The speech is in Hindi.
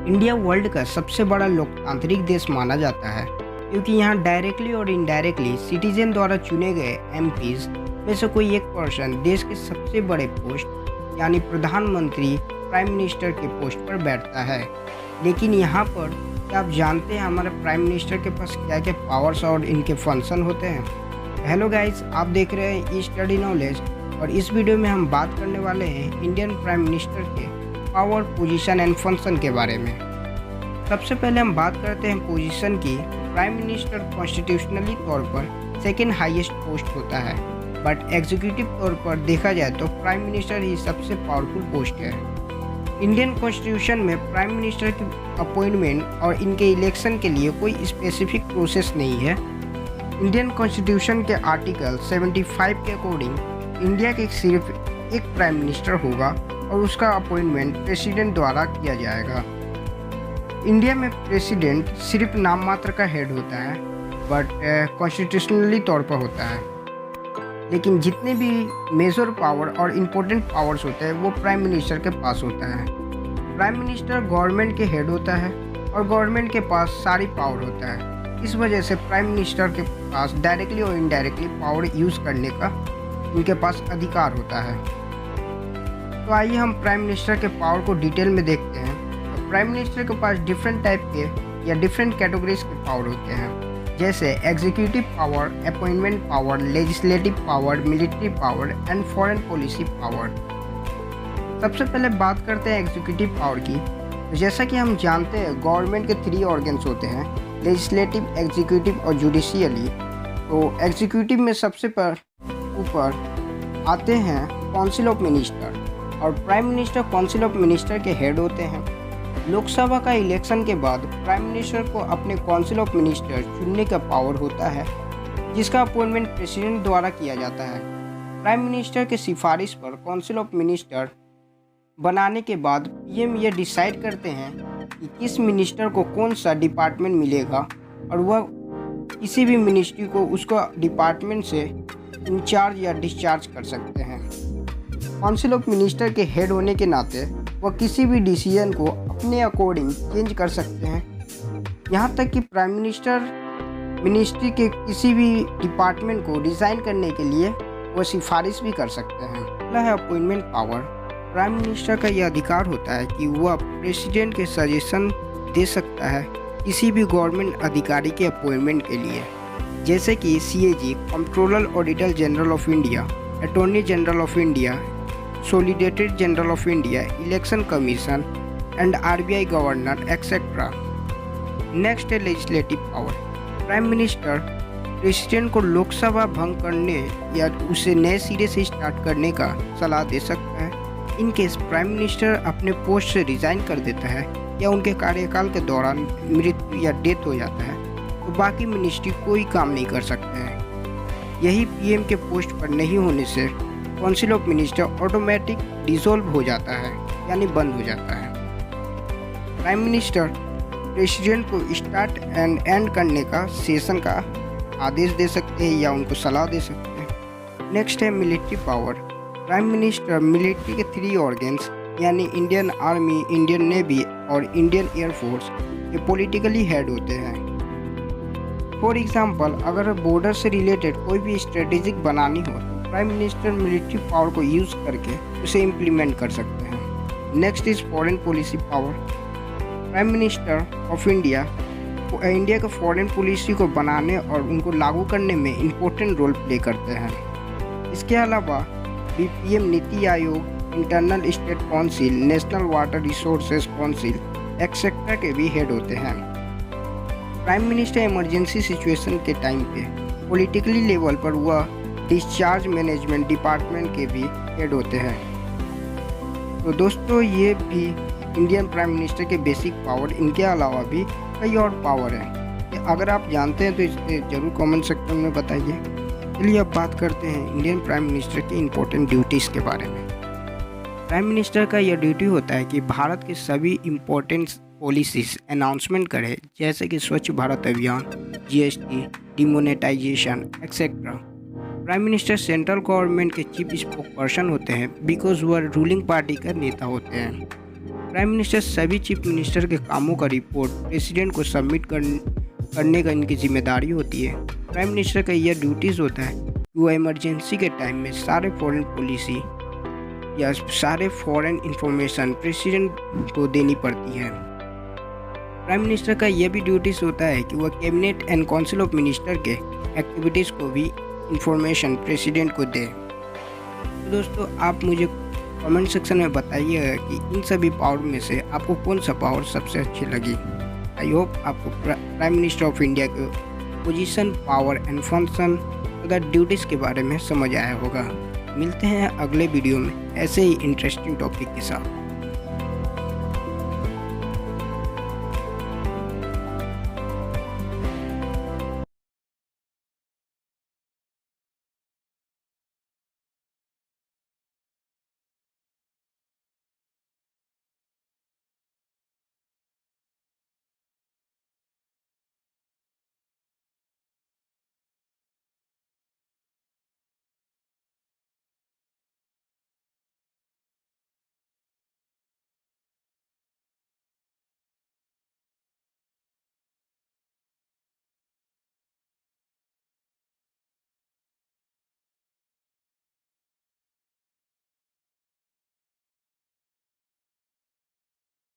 इंडिया वर्ल्ड का सबसे बड़ा लोकतांत्रिक देश माना जाता है क्योंकि यहाँ डायरेक्टली और इनडायरेक्टली सिटीजन द्वारा चुने गए एमपीज में से कोई एक पर्सन देश के सबसे बड़े पोस्ट यानी प्रधानमंत्री प्राइम मिनिस्टर के पोस्ट पर बैठता है। लेकिन यहाँ पर क्या आप जानते हैं हमारे प्राइम मिनिस्टर के पास क्या क्या पावर्स और इनके फंक्शन होते हैं। हेलो गाइस, आप देख रहे हैं ई स्टडी नॉलेज और इस वीडियो में हम बात करने वाले हैं इंडियन प्राइम मिनिस्टर के पावर, पोजीशन एंड फंक्शन के बारे में। सबसे पहले हम बात करते हैं पोजीशन की। प्राइम मिनिस्टर कॉन्स्टिट्यूशनली तौर पर सेकेंड हाईएस्ट पोस्ट होता है, बट एग्जीक्यूटिव तौर पर देखा जाए तो प्राइम मिनिस्टर ही सबसे पावरफुल पोस्ट है। इंडियन कॉन्स्टिट्यूशन में प्राइम मिनिस्टर की अपॉइंटमेंट और इनके इलेक्शन के लिए कोई स्पेसिफिक प्रोसेस नहीं है। इंडियन कॉन्स्टिट्यूशन के आर्टिकल 75 के अकॉर्डिंग इंडिया के सिर्फ एक प्राइम मिनिस्टर होगा और उसका अपॉइंटमेंट प्रेसिडेंट द्वारा किया जाएगा। इंडिया में प्रेसिडेंट सिर्फ नाम मात्र का हेड होता है, बट कॉन्स्टिट्यूशनली तौर पर होता है। लेकिन जितने भी मेजर पावर और इम्पोर्टेंट पावर्स होते हैं वो प्राइम मिनिस्टर के पास होता है। प्राइम मिनिस्टर गवर्नमेंट के हेड होता है और गवर्नमेंट के पास सारी पावर होता है। इस वजह से प्राइम मिनिस्टर के पास डायरेक्टली और इनडायरेक्टली पावर यूज़ करने का उनके पास अधिकार होता है। तो आइए हम प्राइम मिनिस्टर के पावर को डिटेल में देखते हैं। तो प्राइम मिनिस्टर के पास डिफरेंट टाइप के या डिफरेंट कैटेगरीज के पावर होते हैं, जैसे executive power, appointment power, legislative power, military power and foreign policy power. सबसे पहले बात करते हैं एग्जीक्यूटिव पावर की। तो जैसा कि हम जानते हैं गवर्नमेंट के 3 ऑर्गन्स होते हैं, लेजिस्लेटिव, एग्जीक्यूटिव और जुडिशियली। तो एग्जीक्यूटिव में सबसे ऊपर आते हैं काउंसिल ऑफ मिनिस्टर और prime minister council of minister के हेड होते हैं। लोकसभा का इलेक्शन के बाद प्राइम मिनिस्टर को अपने काउंसिल ऑफ मिनिस्टर चुनने का पावर होता है, जिसका अपॉइंटमेंट प्रेसिडेंट द्वारा किया जाता है। प्राइम मिनिस्टर के सिफारिश पर काउंसिल ऑफ मिनिस्टर बनाने के बाद पीएम ये डिसाइड करते हैं कि किस मिनिस्टर को कौन सा डिपार्टमेंट मिलेगा और वह किसी भी मिनिस्ट्री को उसका डिपार्टमेंट से इंचार्ज या डिस्चार्ज कर सकते हैं। काउंसिल ऑफ मिनिस्टर के हेड होने के नाते वह किसी भी डिसीजन को अपने अकॉर्डिंग चेंज कर सकते हैं। यहाँ तक कि प्राइम मिनिस्टर मिनिस्ट्री के किसी भी डिपार्टमेंट को डिज़ाइन करने के लिए वह सिफारिश भी कर सकते हैं। अगला है अपॉइंटमेंट पावर। प्राइम मिनिस्टर का यह अधिकार होता है कि वह प्रेसिडेंट के सजेशन दे सकता है किसी भी गवर्नमेंट अधिकारी के अपॉइंटमेंट के लिए, जैसे कि CAG, controller auditor general of India, attorney general of India, solicitor general of India, election commission and RBI governor etcetera. Next है legislative power. Prime minister president को लोकसभा भंग करने या उसे नए सिरे से स्टार्ट करने का सलाह दे सकता है। इन केस प्राइम मिनिस्टर अपने पोस्ट से रिजाइन कर देता है या उनके कार्यकाल के दौरान मृत्यु या डेथ हो जाता है, तो बाकी मिनिस्ट्री कोई काम नहीं कर सकते हैं। यही पीएम के पोस्ट पर नहीं होने से council of minister automatic dissolve हो जाता है, यानी बंद हो जाता है। प्राइम मिनिस्टर प्रेसिडेंट को स्टार्ट एंड एंड करने का सेशन का आदेश दे सकते हैं या उनको सलाह दे सकते हैं। नेक्स्ट है military power. Prime minister military के 3 ऑर्गन्स यानी इंडियन आर्मी, इंडियन नेवी और इंडियन एयरफोर्स के पॉलिटिकली हेड होते हैं। फॉर एग्जाम्पल, अगर बॉर्डर से रिलेटेड कोई भी स्ट्रेटेजिक बनानी हो तो प्राइम मिनिस्टर मिलिट्री पावर को यूज़ करके उसे इम्प्लीमेंट कर सकते हैं। Next is foreign policy power. Prime minister of India के फॉरेन पॉलिसी को बनाने और उनको लागू करने में इम्पोर्टेंट रोल प्ले करते हैं। इसके अलावा BPM, NITI Aayog, internal state council, national water resources council etcetera के भी हेड होते हैं। प्राइम मिनिस्टर इमरजेंसी सिचुएशन के टाइम पे पॉलिटिकली लेवल पर वह डिस्चार्ज मैनेजमेंट डिपार्टमेंट के भी हेड होते हैं। तो दोस्तों, ये भी इंडियन प्राइम मिनिस्टर के बेसिक पावर। इनके अलावा भी कई और पावर हैं। अगर आप जानते हैं तो इसे ज़रूर कमेंट सेक्शन में बताइए। चलिए अब बात करते हैं इंडियन प्राइम मिनिस्टर की इम्पोर्टेंट ड्यूटीज़ के बारे में। प्राइम मिनिस्टर का यह ड्यूटी होता है कि भारत के सभी इम्पोर्टेंट पॉलिसीज अनाउंसमेंट करे, जैसे कि स्वच्छ भारत अभियान, GST, demonetisation etcetera. Prime minister central government के चीफ स्पोक पर्सन होते हैं बिकॉज वह रूलिंग पार्टी का नेता होते हैं। प्राइम मिनिस्टर सभी चीफ मिनिस्टर के कामों का रिपोर्ट प्रेसिडेंट को सबमिट करने का इनकी जिम्मेदारी होती है। प्राइम मिनिस्टर का यह ड्यूटीज़ होता है कि वो इमरजेंसी के टाइम में सारे फॉरेन पॉलिसी या सारे फॉरेन इंफॉर्मेशन प्रेसिडेंट को देनी पड़ती है। प्राइम मिनिस्टर का यह भी ड्यूटीज़ होता है कि वह cabinet and council of minister के एक्टिविटीज़ को भी इंफॉर्मेशन प्रेसिडेंट को दे। तो दोस्तों, आप मुझे कमेंट सेक्शन में बताइएगा कि इन सभी पावर में से आपको कौन सा पावर सबसे अच्छी लगी। आई होप आपको प्राइम मिनिस्टर ऑफ इंडिया के पोजीशन, पावर एंड फंक्शन तथा ड्यूटीज़ के बारे में समझ आया होगा। मिलते हैं अगले वीडियो में ऐसे ही इंटरेस्टिंग टॉपिक के साथ।